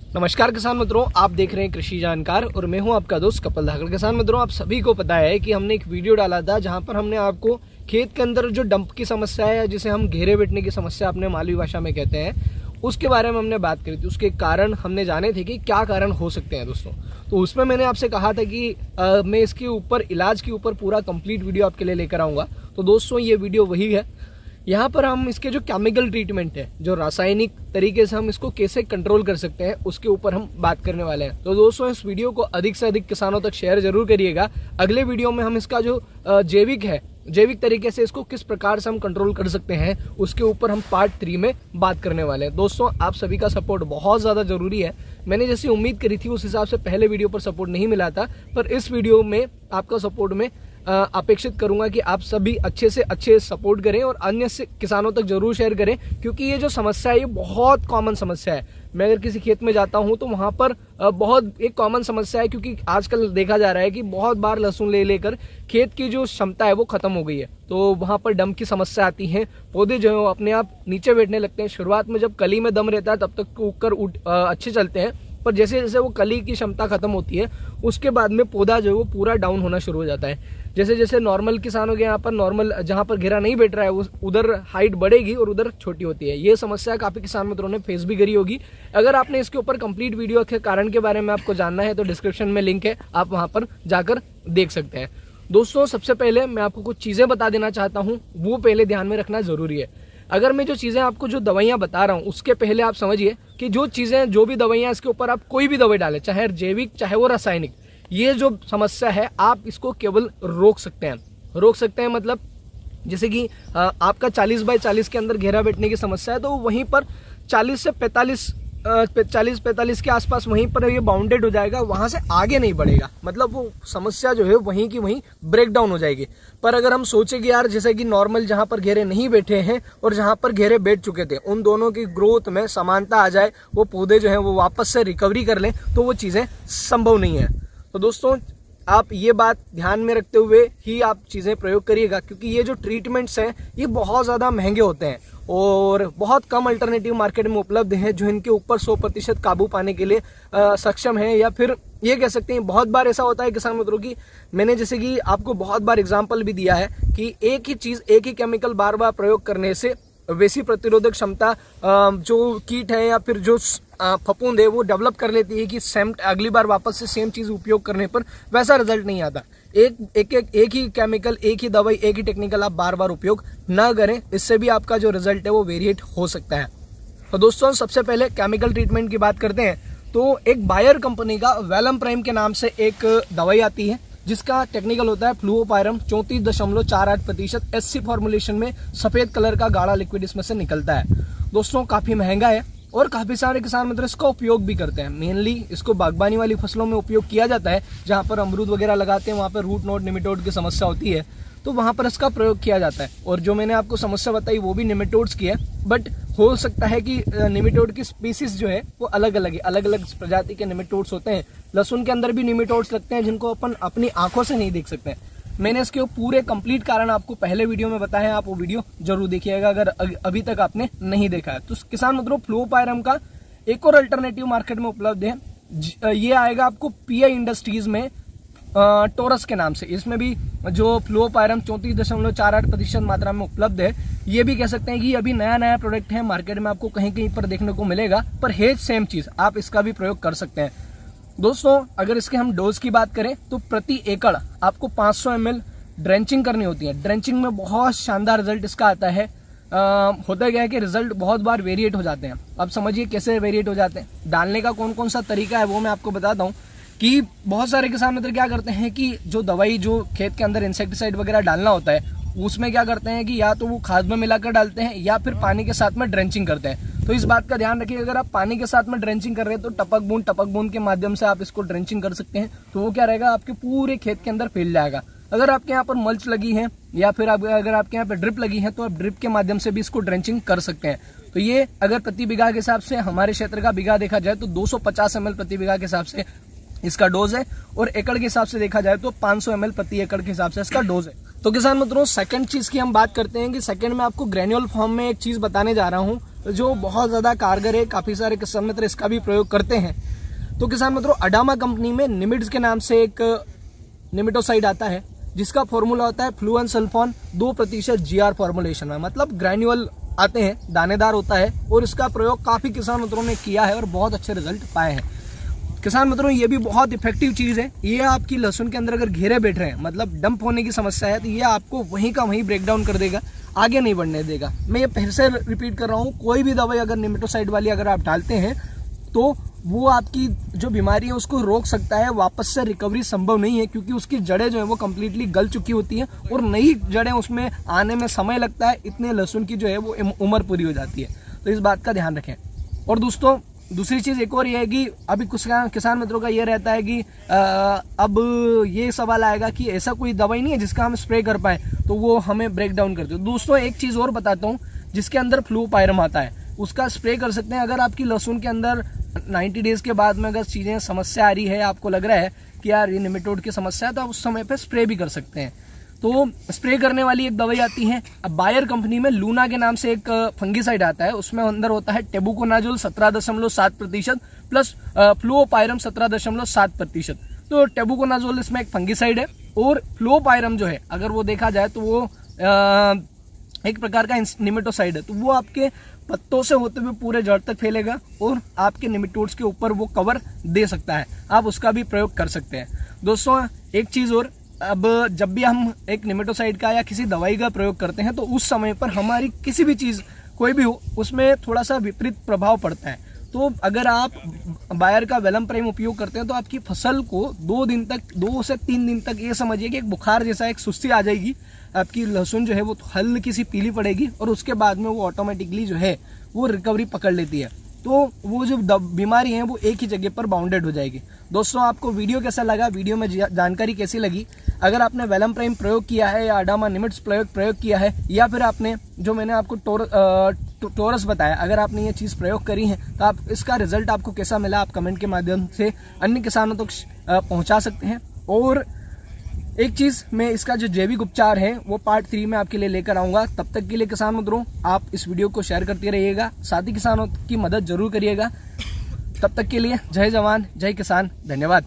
नमस्कार किसान मित्रों, आप देख रहे हैं कृषि जानकार और मैं हूं आपका दोस्त कपिल धाकड़। किसान मित्रों, आप सभी को पता है कि हमने एक वीडियो डाला था जहां पर हमने आपको खेत के अंदर जो डंप की समस्या है, जिसे हम घेरे बैठने की समस्या अपने मालवी भाषा में कहते हैं, उसके बारे में हमने बात करी थी। उसके कारण हमने जाने थे कि क्या कारण हो सकते हैं दोस्तों। तो उसमें मैंने आपसे कहा था कि मैं इसके ऊपर इलाज के ऊपर पूरा कंप्लीट वीडियो आपके लिए लेकर आऊँगा। तो दोस्तों ये वीडियो वही है। यहाँ पर हम इसके जो केमिकल ट्रीटमेंट है, जो रासायनिक तरीके से हम इसको कैसे कंट्रोल कर सकते हैं, उसके ऊपर हम बात करने वाले हैं। तो दोस्तों इस वीडियो को अधिक से अधिक किसानों तक शेयर जरूर करिएगा। अगले वीडियो में हम इसका जो जैविक तरीके से इसको किस प्रकार से हम कंट्रोल कर सकते हैं, उसके ऊपर हम पार्ट 3 में बात करने वाले हैं। दोस्तों आप सभी का सपोर्ट बहुत ज़्यादा जरूरी है। मैंने जैसी उम्मीद करी थी उस हिसाब से पहले वीडियो पर सपोर्ट नहीं मिला था, पर इस वीडियो में आपका सपोर्ट में अपेक्षित करूंगा कि आप सभी अच्छे से अच्छे सपोर्ट करें और अन्य से किसानों तक जरूर शेयर करें, क्योंकि ये जो समस्या है ये बहुत कॉमन समस्या है। मैं अगर किसी खेत में जाता हूं तो वहां पर बहुत एक कॉमन समस्या है, क्योंकि आजकल देखा जा रहा है कि बहुत बार लहसुन ले लेकर खेत की जो क्षमता है वो खत्म हो गई है। तो वहां पर डंप की समस्या आती है, पौधे जो है वो अपने आप नीचे बैठने लगते हैं। शुरुआत में जब कली में दम रहता है तब तक उगकर अच्छे चलते हैं, पर जैसे जैसे वो कली की क्षमता खत्म होती है उसके बाद में पौधा जो है वो पूरा डाउन होना शुरू हो जाता है। जैसे जैसे नॉर्मल किसानों के यहाँ पर नॉर्मल जहाँ पर घेरा नहीं बैठ रहा है उधर हाइट बढ़ेगी और उधर छोटी होती है। ये समस्या काफी किसान मित्रों ने फेस भी करी होगी। अगर आपने इसके ऊपर कंप्लीट वीडियो के कारण के बारे में आपको जानना है तो डिस्क्रिप्शन में लिंक है, आप वहां पर जाकर देख सकते हैं। दोस्तों सबसे पहले मैं आपको कुछ चीजें बता देना चाहता हूँ, वो पहले ध्यान में रखना जरूरी है। अगर मैं जो चीजें आपको जो दवाइयां बता रहा हूं उसके पहले आप समझिए कि जो भी दवाइयां इसके ऊपर आप कोई भी दवाई डालें, चाहे जैविक चाहे वो रासायनिक, ये जो समस्या है आप इसको केवल रोक सकते हैं। मतलब जैसे कि आपका 40 बाय 40 के अंदर घेरा बैठने की समस्या है तो वहीं पर 40 से 45 के आसपास वहीं पर ये बाउंडेड हो जाएगा, वहां से आगे नहीं बढ़ेगा। मतलब वो समस्या जो है वहीं की वहीं ब्रेक डाउन हो जाएगी। पर अगर हम सोचे कि यार जैसे कि नॉर्मल जहां पर घेरे नहीं बैठे हैं और जहां पर घेरे बैठ चुके थे, उन दोनों की ग्रोथ में समानता आ जाए, वो पौधे जो है वो वापस से रिकवरी कर लें, तो वो चीजें संभव नहीं है। तो दोस्तों आप ये बात ध्यान में रखते हुए ही आप चीजें प्रयोग करिएगा, क्योंकि ये जो ट्रीटमेंट्स हैं ये बहुत ज्यादा महंगे होते हैं और बहुत कम अल्टरनेटिव मार्केट में उपलब्ध हैं जो इनके ऊपर 100% काबू पाने के लिए सक्षम है। या फिर ये कह सकते हैं बहुत बार ऐसा होता है किसान मित्रों की, मैंने जैसे कि आपको बहुत बार एग्जाम्पल भी दिया है कि एक ही चीज एक ही केमिकल बार बार प्रयोग करने से वैसी प्रतिरोधक क्षमता जो कीट है या फिर जो फफूंद है वो डेवलप कर लेती है कि सेम अगली बार वापस से सेम चीज उपयोग करने पर वैसा रिजल्ट नहीं आता। एक ही केमिकल, एक ही दवाई, एक ही टेक्निकल आप बार बार उपयोग ना करें, इससे भी आपका जो रिजल्ट है वो वेरिएट हो सकता है। तो दोस्तों सबसे पहले केमिकल ट्रीटमेंट की बात करते हैं। तो एक बायर कंपनी का वेलम प्राइम के नाम से एक दवाई आती है जिसका टेक्निकल होता है फ्लुओपायरम। 34.48% SC फॉर्मुलेशन में सफेद कलर का गाढ़ा लिक्विड इसमें से निकलता है। दोस्तों काफी महंगा है और काफी सारे किसान मित्र इसका उपयोग भी करते हैं। मेनली इसको बागबानी वाली फसलों में उपयोग किया जाता है, जहां पर अमरूद वगैरह लगाते हैं, वहां पर रूट नोड निमेटोड की समस्या होती है, तो वहां पर इसका प्रयोग किया जाता है। और जो मैंने आपको समस्या बताई वो भी निमेटोड्स की है, बट हो सकता है कि निमेटोड की स्पीसीज जो है वो अलग अलग प्रजाति के निमेटोड्स होते हैं। लहसुन के अंदर भी निमेटोड्स लगते हैं जिनको अपन अपनी आंखों से नहीं देख सकते। मैंने इसके पूरे कंप्लीट कारण आपको पहले वीडियो में बताया है, आप वो वीडियो जरूर देखिएगा अगर अभी तक आपने नहीं देखा है। तो किसान मित्रों फ्लुओपायरम का एक और अल्टरनेटिव मार्केट में उपलब्ध है। ये आएगा आपको PI इंडस्ट्रीज में टोरस के नाम से। इसमें भी जो फ्लुओपायरम 34.48% मात्रा में उपलब्ध है। ये भी कह सकते हैं कि अभी नया प्रोडक्ट है, मार्केट में आपको कहीं कहीं पर देखने को मिलेगा, पर है सेम चीज, आप इसका भी प्रयोग कर सकते हैं। दोस्तों अगर इसके हम डोज की बात करें तो प्रति एकड़ आपको 500 ml ड्रेंचिंग करनी होती है। ड्रेंचिंग में बहुत शानदार रिजल्ट इसका आता है। होता क्या है कि रिजल्ट बहुत बार वेरिएट हो जाते हैं। अब समझिए कैसे वेरिएट हो जाते हैं। डालने का कौन कौन सा तरीका है वो मैं आपको बताता हूँ कि बहुत सारे किसान मित्र क्या करते हैं कि जो दवाई जो खेत के अंदर इंसेक्टिसाइड वगैरह डालना होता है उसमें क्या करते हैं कि या तो वो खाद में मिलाकर डालते हैं या फिर पानी के साथ में ड्रेंचिंग करते हैं। तो इस बात का ध्यान रखिए, अगर आप पानी के साथ में ड्रेंचिंग कर रहे हैं तो टपक बूंद के माध्यम से आप इसको ड्रेंचिंग कर सकते हैं। तो वो क्या रहेगा, आपके पूरे खेत के अंदर फैल जाएगा। अगर आपके यहाँ पर मल्च लगी है या फिर अगर आपके यहाँ पर ड्रिप लगी है तो आप ड्रिप के माध्यम से भी इसको ड्रेंचिंग कर सकते हैं। तो ये अगर प्रति बीघा के हिसाब से हमारे क्षेत्र का बीघा देखा जाए तो 250 ml प्रति बीघा के हिसाब से इसका डोज है, और एकड़ के हिसाब से देखा जाए तो 500 ml प्रति एकड़ के हिसाब से इसका डोज है। तो किसान मित्रों, सेकंड चीज की हम बात करते हैं कि सेकंड में आपको ग्रेन्यूल फॉर्म में एक चीज बताने जा रहा हूं जो बहुत ज्यादा कारगर है। काफी सारे किसान मित्र इसका भी प्रयोग करते हैं। तो किसान मित्रों, अडामा कंपनी में निमिड्स के नाम से एक निमिटोसाइड आता है जिसका फॉर्मूला होता है फ्लूएनसल्फोन 2% GR फॉर्मुलेशन में, मतलब ग्रेन्यूल आते हैं, दानेदार होता है और इसका प्रयोग काफी किसान मित्रों ने किया है और बहुत अच्छे रिजल्ट पाए हैं। किसान मित्रों, ये भी बहुत इफेक्टिव चीज है। ये आपकी लहसुन के अंदर अगर घेरे बैठ रहे हैं, मतलब डंप होने की समस्या है, तो ये आपको वहीं का वहीं ब्रेक डाउन कर देगा, आगे नहीं बढ़ने देगा। मैं ये फिर से रिपीट कर रहा हूँ, कोई भी दवाई अगर निमेटोसाइड वाली अगर आप डालते हैं तो वो आपकी जो बीमारी है उसको रोक सकता है, वापस से रिकवरी संभव नहीं है, क्योंकि उसकी जड़ें जो है वो कंप्लीटली गल चुकी होती हैं और नई जड़ें उसमें आने में समय लगता है। इतने लहसुन की जो है वो उम्र पूरी हो जाती है, तो इस बात का ध्यान रखें। और दोस्तों, दूसरी चीज एक और ये है कि अभी कुछ किसान मित्रों का ये रहता है कि अब ये सवाल आएगा कि ऐसा कोई दवाई नहीं है जिसका हम स्प्रे कर पाए तो वो हमें ब्रेक डाउन कर दे। दोस्तों, एक चीज और बताता हूँ, जिसके अंदर फ्लूपायरम आता है उसका स्प्रे कर सकते हैं। अगर आपकी लहसुन के अंदर 90 डेज के बाद में अगर चीजें समस्या आ रही है, आपको लग रहा है कि यार ये निमेटोड की समस्या है, तो आप उस समय पे स्प्रे भी कर सकते हैं। तो स्प्रे करने वाली एक दवाई आती है। अब बायर कंपनी में लूना के नाम से एक फंगीसाइड आता है, उसमें अंदर होता है टेबुकोनाजोल 17.7% प्लस फ्लूओपायरम 17.7%। तो टेबुकोनाजोल इसमें एक फंगीसाइड है और फ्लूओपायरम जो है अगर वो देखा जाए तो वो एक प्रकार का निमेटोसाइड है। तो वो आपके पत्तों से होते हुए पूरे जड़ तक फैलेगा और आपके निमेटोड्स के ऊपर वो कवर दे सकता है। आप उसका भी प्रयोग कर सकते हैं। दोस्तों, एक चीज और, अब जब भी हम एक निमेटोसाइड का या किसी दवाई का प्रयोग करते हैं तो उस समय पर हमारी किसी भी चीज कोई भी हो उसमें थोड़ा सा विपरीत प्रभाव पड़ता है। तो अगर आप बायर का वेलम प्राइम उपयोग करते हैं तो आपकी फसल को 2 से 3 दिन तक ये समझिए कि एक बुखार जैसा एक सुस्ती आ जाएगी। आपकी लहसुन जो है वो हल्की सी पीली पड़ेगी और उसके बाद में वो ऑटोमेटिकली जो है वो रिकवरी पकड़ लेती है। तो वो जो बीमारी है वो एक ही जगह पर बाउंडेड हो जाएगी। दोस्तों, आपको वीडियो कैसा लगा, वीडियो में जानकारी कैसी लगी? अगर आपने वेलम प्राइम प्रयोग किया है या अडामा निमिट्स प्रयोग किया है, या फिर आपने जो मैंने आपको टोरस बताया, अगर आपने ये चीज प्रयोग करी है तो आप इसका रिजल्ट आपको कैसा मिला आप कमेंट के माध्यम से अन्य किसानों तक पहुंचा सकते हैं। और एक चीज, मैं इसका जो जैविक उपचार है वो पार्ट 3 में आपके लिए लेकर आऊंगा। तब तक के लिए किसान मित्रों, आप इस वीडियो को शेयर करते रहिएगा, साथ ही किसानों की मदद जरूर करिएगा। तब तक के लिए जय जवान जय किसान, धन्यवाद।